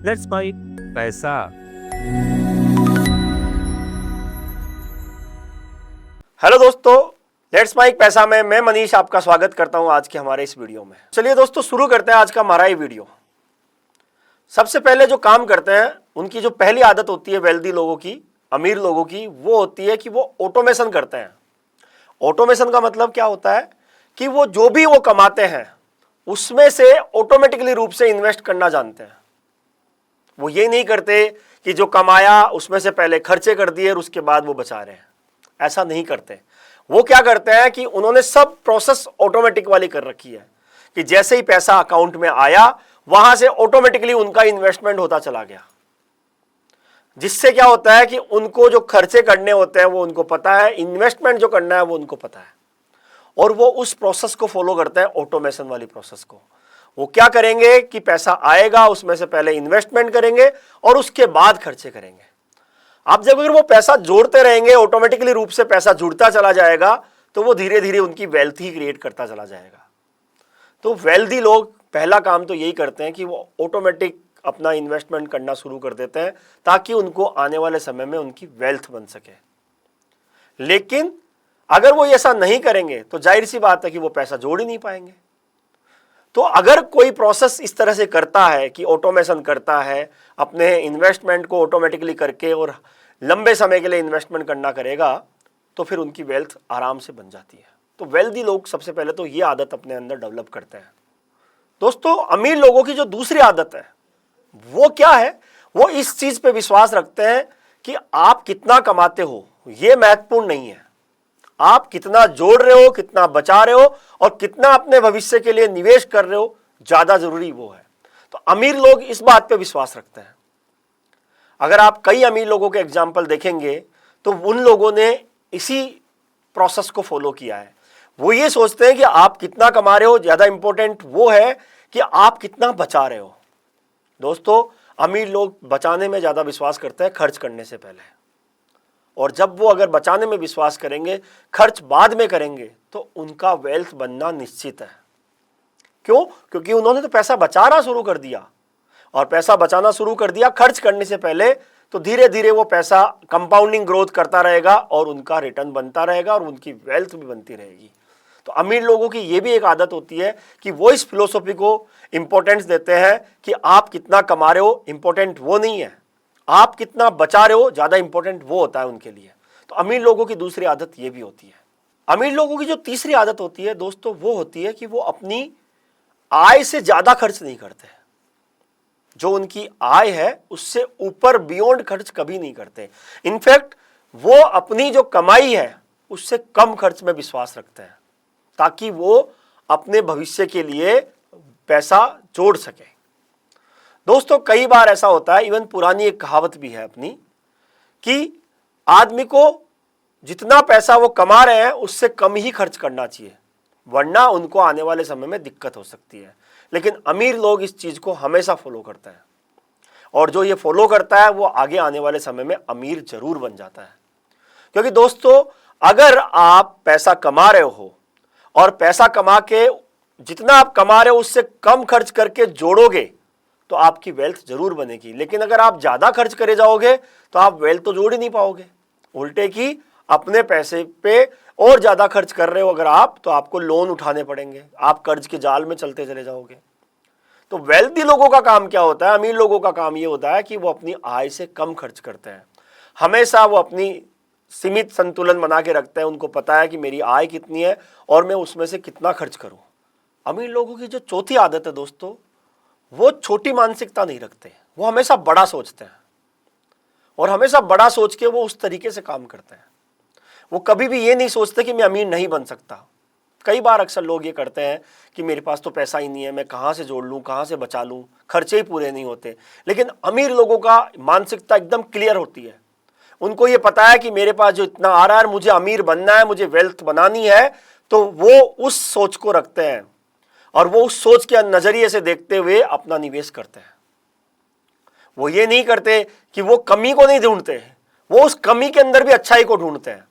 Let's bike पैसा। Hello दोस्तों, let's mic पैसा में मैं मनीष आपका स्वागत करता हूं आज के हमारे इस वीडियो में। चलिए दोस्तों शुरू करते हैं आज का हमारा ये वीडियो। सबसे पहले जो काम करते हैं उनकी जो पहली आदत होती है वेल्दी लोगों की, अमीर लोगों की, वो होती है कि वो ऑटोमेशन करते हैं। ऑटोमेशन का मतलब क्या होता है कि वो जो भी वो कमाते हैं उसमें से ऑटोमेटिकली रूप से इन्वेस्ट करना जानते हैं। वो ये नहीं करते कि जो कमाया उसमें से पहले खर्चे कर दिए और उसके बाद वो बचा रहे हैं, ऐसा नहीं करते। वो क्या करते हैं कि उन्होंने सब प्रोसेस ऑटोमेटिक वाली कर रखी है कि जैसे ही पैसा अकाउंट में आया वहां से ऑटोमेटिकली उनका इन्वेस्टमेंट होता चला गया, जिससे क्या होता है कि उनको जो खर्चे करने होते हैं वो उनको पता है, इन्वेस्टमेंट जो करना है वो उनको पता है, और वो उस प्रोसेस को फॉलो करते हैं, ऑटोमेशन वाली प्रोसेस को। वो क्या करेंगे कि पैसा आएगा उसमें से पहले इन्वेस्टमेंट करेंगे और उसके बाद खर्चे करेंगे। आप जब अगर वो पैसा जोड़ते रहेंगे, ऑटोमेटिकली रूप से पैसा जुड़ता चला जाएगा, तो वो धीरे धीरे उनकी वेल्थ ही क्रिएट करता चला जाएगा। तो वेल्दी लोग पहला काम तो यही करते हैं कि वो ऑटोमेटिक अपना इन्वेस्टमेंट करना शुरू कर देते हैं ताकि उनको आने वाले समय में उनकी वेल्थ बन सके। लेकिन अगर वो ऐसा नहीं करेंगे तो जाहिर सी बात है कि वो पैसा जोड़ ही नहीं पाएंगे। तो अगर कोई प्रोसेस इस तरह से करता है कि ऑटोमेशन करता है, अपने इन्वेस्टमेंट को ऑटोमेटिकली करके और लंबे समय के लिए इन्वेस्टमेंट करना करेगा, तो फिर उनकी वेल्थ आराम से बन जाती है। तो वेल्दी लोग सबसे पहले तो ये आदत अपने अंदर डेवलप करते हैं। दोस्तों, अमीर लोगों की जो दूसरी आदत है वो क्या है, वो इस चीज पे विश्वास रखते हैं कि आप कितना कमाते हो ये महत्वपूर्ण नहीं है, आप कितना जोड़ रहे हो, कितना बचा रहे हो और कितना अपने भविष्य के लिए निवेश कर रहे हो, ज्यादा जरूरी वो है। तो अमीर लोग इस बात पे विश्वास रखते हैं। अगर आप कई अमीर लोगों के एग्जाम्पल देखेंगे तो उन लोगों ने इसी प्रोसेस को फॉलो किया है। वो ये सोचते हैं कि आप कितना कमा रहे हो, ज्यादा इंपॉर्टेंट वो है कि आप कितना बचा रहे हो। दोस्तों, अमीर लोग बचाने में ज्यादा विश्वास करते हैं खर्च करने से पहले, और जब वो अगर बचाने में विश्वास करेंगे, खर्च बाद में करेंगे, तो उनका वेल्थ बनना निश्चित है। क्यों? क्योंकि उन्होंने तो पैसा बचाना शुरू कर दिया, और पैसा बचाना शुरू कर दिया खर्च करने से पहले, तो धीरे धीरे वो पैसा कंपाउंडिंग ग्रोथ करता रहेगा और उनका रिटर्न बनता रहेगा और उनकी वेल्थ भी बनती रहेगी। तो अमीर लोगों की ये भी एक आदत होती है कि वो इस फिलोसॉफी को इंपॉर्टेंस देते हैं कि आप कितना कमा रहे हो इंपॉर्टेंट वो नहीं है, आप कितना बचा रहे हो ज्यादा इंपॉर्टेंट वो होता है उनके लिए। तो अमीर लोगों की दूसरी आदत ये भी होती है। अमीर लोगों की जो तीसरी आदत होती है दोस्तों, वो होती है कि वो अपनी आय से ज्यादा खर्च नहीं करते। जो उनकी आय है उससे ऊपर बियॉन्ड खर्च कभी नहीं करते। इनफैक्ट वो अपनी जो कमाई है उससे कम खर्च में विश्वास रखते हैं ताकि वो अपने भविष्य के लिए पैसा जोड़ सके। दोस्तों, कई बार ऐसा होता है, इवन पुरानी एक कहावत भी है अपनी, कि आदमी को जितना पैसा वो कमा रहे हैं उससे कम ही खर्च करना चाहिए, वरना उनको आने वाले समय में दिक्कत हो सकती है। लेकिन अमीर लोग इस चीज को हमेशा फॉलो करते हैं, और जो ये फॉलो करता है वो आगे आने वाले समय में अमीर जरूर बन जाता है। क्योंकि दोस्तों, अगर आप पैसा कमा रहे हो और पैसा कमा के जितना आप कमा रहे हो उससे कम खर्च करके जोड़ोगे तो आपकी वेल्थ जरूर बनेगी। लेकिन अगर आप ज्यादा खर्च करे जाओगे तो आप वेल्थ तो जोड़ ही नहीं पाओगे, उल्टे की अपने पैसे पे और ज्यादा खर्च कर रहे हो अगर आप, तो आपको लोन उठाने पड़ेंगे, आप कर्ज के जाल में चलते चले जाओगे। तो वेल्थी लोगों का काम क्या होता है, अमीर लोगों का काम ये होता है कि वो अपनी आय से कम खर्च करते हैं। हमेशा वो अपनी सीमित संतुलन बना के रखते हैं। उनको पता है कि मेरी आय कितनी है और मैं उसमें से कितना खर्च करूं। अमीर लोगों की जो चौथी आदत है दोस्तों, वो छोटी मानसिकता नहीं रखते, वो हमेशा बड़ा सोचते हैं, और हमेशा बड़ा सोच के वो उस तरीके से काम करते हैं। वो कभी भी ये नहीं सोचते कि मैं अमीर नहीं बन सकता। कई बार अक्सर लोग ये करते हैं कि मेरे पास तो पैसा ही नहीं है, मैं कहाँ से जोड़ लूँ, कहाँ से बचा लूँ, खर्चे ही पूरे नहीं होते। लेकिन अमीर लोगों का मानसिकता एकदम क्लियर होती है। उनको ये पता है कि मेरे पास जो इतना आ रहा है, मुझे अमीर बनना है, मुझे वेल्थ बनानी है, तो वो उस सोच को रखते हैं और वो उस सोच के नजरिए से देखते हुए अपना निवेश करते हैं। वो ये नहीं करते कि वो कमी को नहीं ढूंढते, वो उस कमी के अंदर भी अच्छाई को ढूंढते हैं।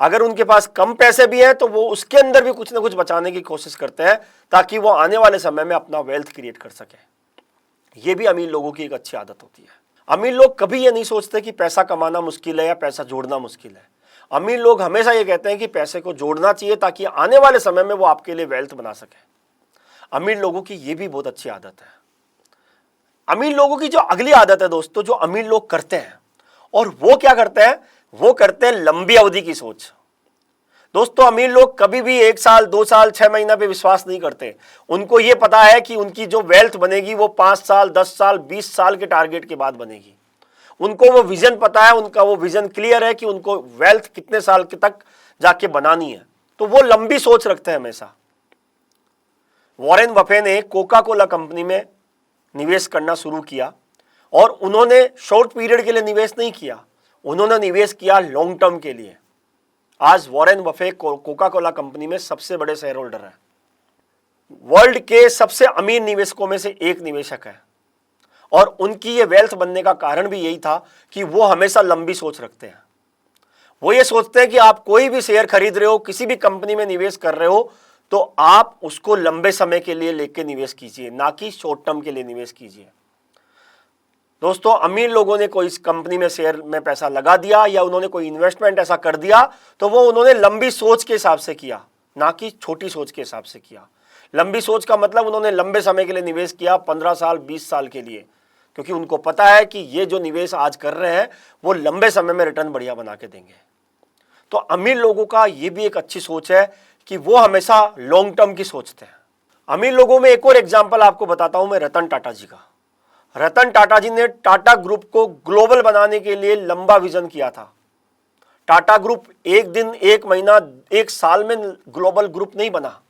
अगर उनके पास कम पैसे भी हैं तो वो उसके अंदर भी कुछ ना कुछ बचाने की कोशिश करते हैं ताकि वो आने वाले समय में अपना वेल्थ क्रिएट कर सके। ये भी अमीर लोगों की एक अच्छी आदत होती है। अमीर लोग कभी ये नहीं सोचते कि पैसा कमाना मुश्किल है या पैसा जोड़ना मुश्किल है। अमीर लोग हमेशा ये कहते हैं कि पैसे को जोड़ना चाहिए ताकि आने वाले समय में वो आपके लिए वेल्थ बना सके। अमीर लोगों की ये भी बहुत अच्छी आदत है। अमीर लोगों की जो अगली आदत है दोस्तों, जो अमीर लोग करते हैं, और वो क्या करते हैं, वो करते हैं लंबी अवधि की सोच। दोस्तों अमीर लोग कभी भी 1 साल 2 साल 6 महीना पे विश्वास नहीं करते। उनको ये पता है कि उनकी जो वेल्थ बनेगी वो 5 साल 10 साल 20 साल के टारगेट के बाद बनेगी। उनको वो विजन पता है, उनका वो विजन क्लियर है कि उनको वेल्थ कितने साल के तक जाके बनानी है। तो वो लंबी सोच रखते हैं हमेशा। वॉरेन बफे ने कोका कोला कंपनी में निवेश करना शुरू किया और उन्होंने शॉर्ट पीरियड के लिए निवेश नहीं किया, उन्होंने निवेश किया लॉन्ग टर्म के लिए। आज Warren Buffett Coca Cola company में सबसे बड़े शेयर होल्डर हैं, वर्ल्ड के सबसे अमीर निवेशकों में से एक निवेशक है। और उनकी ये वेल्थ बनने का कारण भी यही था कि वो हमेशा लंबी सोच रखते हैं। वो ये सोचते हैं कि आप कोई भी शेयर खरीद रहे हो, किसी भी कंपनी में निवेश कर रहे हो, तो आप उसको लंबे समय के लिए लेके निवेश कीजिए, ना कि शॉर्ट टर्म के लिए निवेश कीजिए। दोस्तों अमीर लोगों ने कोई कंपनी में शेयर में पैसा लगा दिया या उन्होंने कोई इन्वेस्टमेंट ऐसा कर दिया तो वो उन्होंने लंबी सोच के हिसाब से किया, ना कि छोटी सोच के हिसाब से किया। लंबी सोच का मतलब उन्होंने लंबे समय के लिए निवेश किया, 15 साल 20 साल के लिए, क्योंकि उनको पता है कि ये जो निवेश आज कर रहे हैं वो लंबे समय में रिटर्न बढ़िया बना के देंगे। तो अमीर लोगों का ये भी एक अच्छी सोच है कि वो हमेशा लॉन्ग टर्म की सोचते हैं। अमीर लोगों में एक और एग्जाम्पल आपको बताता हूं मैं, रतन टाटा जी का। रतन टाटा जी ने टाटा ग्रुप को ग्लोबल बनाने के लिए लंबा विजन किया था। टाटा ग्रुप एक दिन, एक महीना, एक साल में ग्लोबल ग्रुप नहीं बना।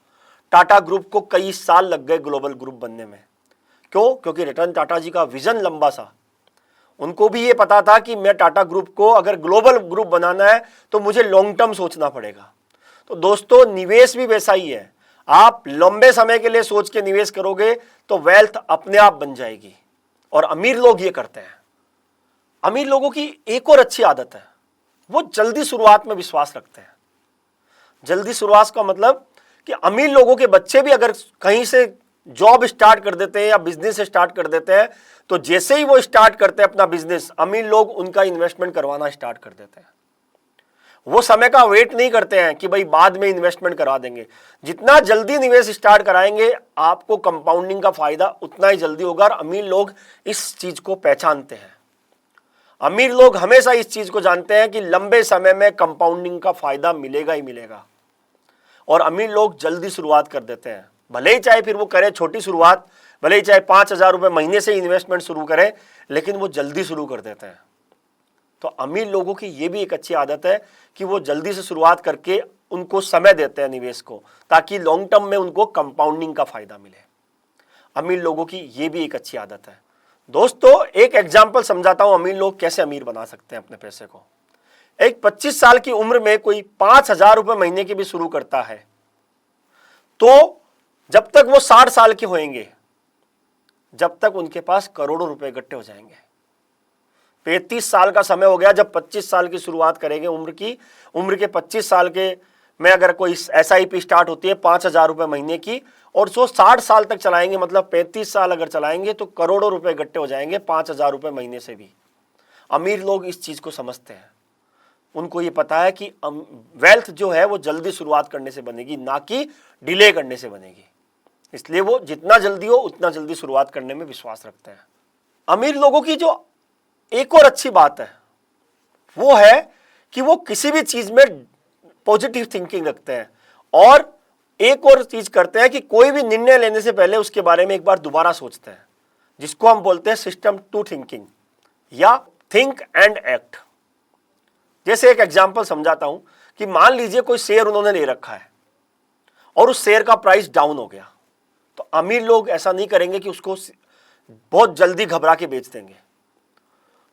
टाटा ग्रुप को कई साल लग गए ग्लोबल ग्रुप बनने में। क्यों? क्योंकि रतन टाटा जी का विजन लंबा था। उनको भी ये पता था कि मैं टाटा ग्रुप को अगर ग्लोबल ग्रुप बनाना है तो मुझे लॉन्ग टर्म सोचना पड़ेगा। तो दोस्तों निवेश भी वैसा ही है, आप लंबे समय के लिए सोच के निवेश करोगे तो वेल्थ अपने आप बन जाएगी। और अमीर लोग ये करते हैं। अमीर लोगों की एक और अच्छी आदत है, वो जल्दी शुरुआत में विश्वास रखते हैं। जल्दी शुरुआत का मतलब कि अमीर लोगों के बच्चे भी अगर कहीं से जॉब स्टार्ट कर देते हैं या बिजनेस स्टार्ट कर देते हैं तो जैसे ही वो स्टार्ट करते हैं अपना बिजनेस, अमीर लोग उनका इन्वेस्टमेंट करवाना स्टार्ट कर देते हैं। वो समय का वेट नहीं करते हैं कि भाई बाद में इन्वेस्टमेंट करा देंगे। जितना जल्दी निवेश स्टार्ट कराएंगे आपको कंपाउंडिंग का फायदा उतना ही जल्दी होगा। और अमीर लोग इस चीज को पहचानते हैं। अमीर लोग हमेशा इस चीज को जानते हैं कि लंबे समय में कंपाउंडिंग का फायदा मिलेगा ही मिलेगा। और अमीर लोग जल्दी शुरुआत कर देते हैं, भले ही चाहे फिर वो करे छोटी शुरुआत, भले ही चाहे 5,000 रुपए महीने से इन्वेस्टमेंट शुरू करें, लेकिन वो जल्दी शुरू कर देते हैं। तो अमीर लोगों की ये भी एक अच्छी आदत है कि वो जल्दी से शुरुआत करके उनको समय देते हैं निवेश को, ताकि लॉन्ग टर्म में उनको कंपाउंडिंग का फायदा मिले। अमीर लोगों की ये भी एक अच्छी आदत है। दोस्तों एक एग्जाम्पल समझाता हूं अमीर लोग कैसे अमीर बना सकते हैं अपने पैसे को। एक 25 साल की उम्र में कोई 5,000 रुपए महीने की भी शुरू करता है तो जब तक वो 60 साल के होंगे, जब तक उनके पास करोड़ों रुपए इकट्ठे हो जाएंगे। 35 साल का समय हो गया जब 25 साल की शुरुआत करेंगे उम्र के 25 साल के में अगर कोई SIP स्टार्ट होती है 5,000 रुपए महीने की, और सो 60 साल तक चलाएंगे, मतलब 35 साल अगर चलाएंगे तो करोड़ों रुपए इकट्ठे हो जाएंगे 5,000 रुपए महीने से भी। अमीर लोग इस चीज को समझते हैं। उनको ये पता है कि वेल्थ जो है वो जल्दी शुरुआत करने से बनेगी, ना कि डिले करने से बनेगी। इसलिए वो जितना जल्दी हो उतना जल्दी शुरुआत करने में विश्वास रखते हैं। अमीर लोगों की जो एक और अच्छी बात है वो है कि वो किसी भी चीज में पॉजिटिव थिंकिंग रखते हैं। और एक और चीज करते हैं कि कोई भी निर्णय लेने से पहले उसके बारे में एक बार दोबारा सोचते हैं, जिसको हम बोलते हैं सिस्टम 2 थिंकिंग या थिंक एंड एक्ट। जैसे एक एग्जांपल समझाता हूं कि मान लीजिए कोई शेयर उन्होंने ले रखा है और उस शेयर का प्राइस डाउन हो गया, तो अमीर लोग ऐसा नहीं करेंगे कि उसको बहुत जल्दी घबरा के बेच देंगे।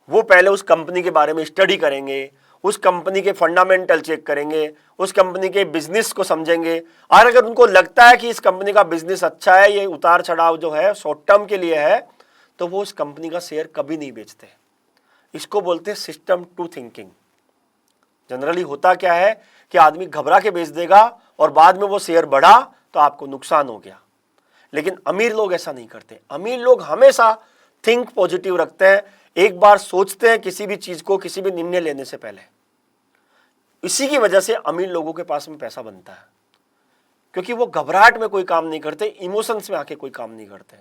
वो पहले उस कंपनी के बारे में स्टडी करेंगे, उस कंपनी के फंडामेंटल चेक करेंगे, उस कंपनी के बिजनेस को समझेंगे। और अगर उनको लगता है कि इस कंपनी का बिजनेस अच्छा है, ये उतार चढ़ाव जो है शॉर्ट टर्म के लिए है, तो वो उस कंपनी का शेयर कभी नहीं बेचते। इसको बोलते हैं सिस्टम 2 थिंकिंग। जनरली होता क्या है कि आदमी घबरा के बेच देगा और बाद में वो शेयर बढ़ा तो आपको नुकसान हो गया। लेकिन अमीर लोग ऐसा नहीं करते। अमीर लोग हमेशा थिंक पॉजिटिव रखते हैं, एक बार सोचते हैं किसी भी चीज को, किसी भी निर्णय लेने से पहले। इसी की वजह से अमीर लोगों के पास में पैसा बनता है, क्योंकि वो घबराहट में कोई काम नहीं करते, इमोशंस में आके कोई काम नहीं करते।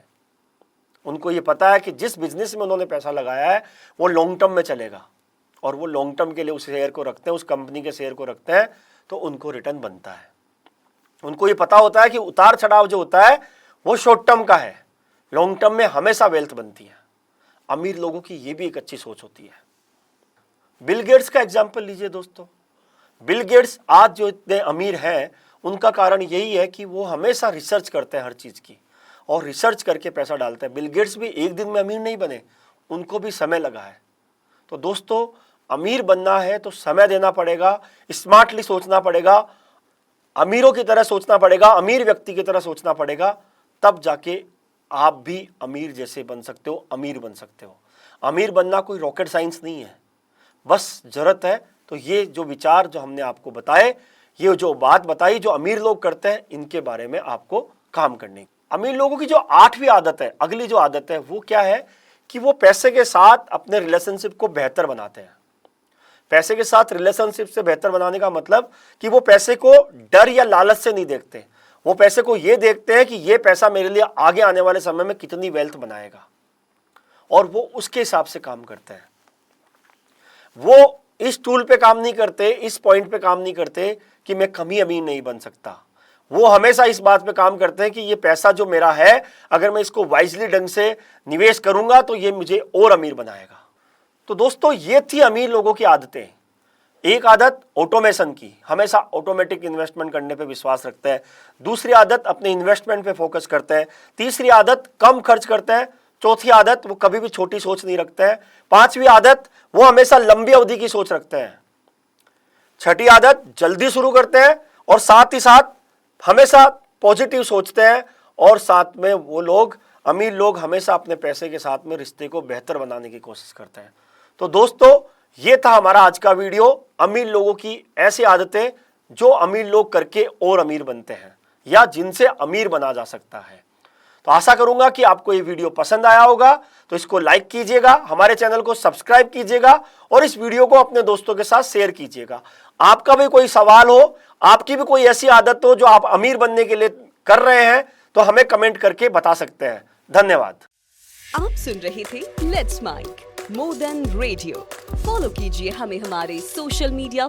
उनको ये पता है कि जिस बिजनेस में उन्होंने पैसा लगाया है वो लॉन्ग टर्म में चलेगा, और वो लॉन्ग टर्म के लिए उस शेयर को रखते हैं, उस कंपनी के शेयर को रखते हैं, तो उनको रिटर्न बनता है। उनको ये पता होता है कि उतार चढ़ाव जो होता है वो शॉर्ट टर्म का है, लॉन्ग टर्म में हमेशा वेल्थ बनती है। अमीर लोगों की ये भी एक अच्छी सोच होती है। बिल गेट्स का एग्जाम्पल लीजिए दोस्तों। बिल गेट्स आज जो इतने अमीर हैं उनका कारण यही है कि वो हमेशा रिसर्च करते हैं हर चीज की, और रिसर्च करके पैसा डालते हैं। बिल गेट्स भी एक दिन में अमीर नहीं बने, उनको भी समय लगा है। तो दोस्तों, अमीर बनना है तो समय देना पड़ेगा, स्मार्टली सोचना पड़ेगा, अमीरों की तरह सोचना पड़ेगा, अमीर व्यक्ति की तरह सोचना पड़ेगा, तब जाके आप भी अमीर जैसे बन सकते हो, अमीर बन सकते हो। अमीर बनना कोई रॉकेट साइंस नहीं है, बस जरूरत है तो ये जो विचार जो हमने आपको बताए, ये जो बात बताई जो अमीर लोग करते हैं, इनके बारे में आपको काम करने। अमीर लोगों की जो 8वीं आदत है, अगली जो आदत है वो क्या है कि वो पैसे के साथ अपने रिलेशनशिप को बेहतर बनाते हैं। पैसे के साथ रिलेशनशिप से बेहतर बनाने का मतलब कि वो पैसे को डर या लालच से नहीं देखते, वो पैसे को ये देखते हैं कि ये पैसा मेरे लिए आगे आने वाले समय में कितनी वेल्थ बनाएगा, और वो उसके हिसाब से काम करते हैं। वो इस टूल पे काम नहीं करते, इस पॉइंट पे काम नहीं करते कि मैं कभी अमीर नहीं बन सकता। वो हमेशा इस बात पे काम करते हैं कि ये पैसा जो मेरा है, अगर मैं इसको वाइजली ढंग से निवेश करूंगा तो ये मुझे और अमीर बनाएगा। तो दोस्तों, ये थी अमीर लोगों की आदतें। एक आदत ऑटोमेशन की, हमेशा ऑटोमेटिक इन्वेस्टमेंट करने पे विश्वास रखते हैं। दूसरी आदत अपने इन्वेस्टमेंट पे फोकस करते हैं। तीसरी आदत कम खर्च करते हैं। चौथी आदत वो कभी भी छोटी सोच नहीं रखते हैं। 5वीं आदत वो हमेशा लंबी अवधि की सोच रखते हैं। 6ठी आदत जल्दी शुरू करते हैं, और साथ ही साथ हमेशा पॉजिटिव सोचते हैं, और साथ में वो लोग, अमीर लोग, हमेशा अपने पैसे के साथ में रिश्ते को बेहतर बनाने की कोशिश करते हैं। तो दोस्तों, ये था हमारा आज का वीडियो, अमीर लोगों की ऐसी आदतें जो अमीर लोग करके और अमीर बनते हैं, या जिनसे अमीर बना जा सकता है। तो आशा करूंगा कि आपको ये वीडियो पसंद आया होगा, तो इसको लाइक कीजिएगा, हमारे चैनल को सब्सक्राइब कीजिएगा, और इस वीडियो को अपने दोस्तों के साथ शेयर कीजिएगा। आपका भी कोई सवाल हो, आपकी भी कोई ऐसी आदत हो जो आप अमीर बनने के लिए कर रहे हैं, तो हमें कमेंट करके बता सकते हैं। धन्यवाद। आप सुन रहे थे let's mic more than radio. Follow कीजिए हमें हमारे सोशल मीडिया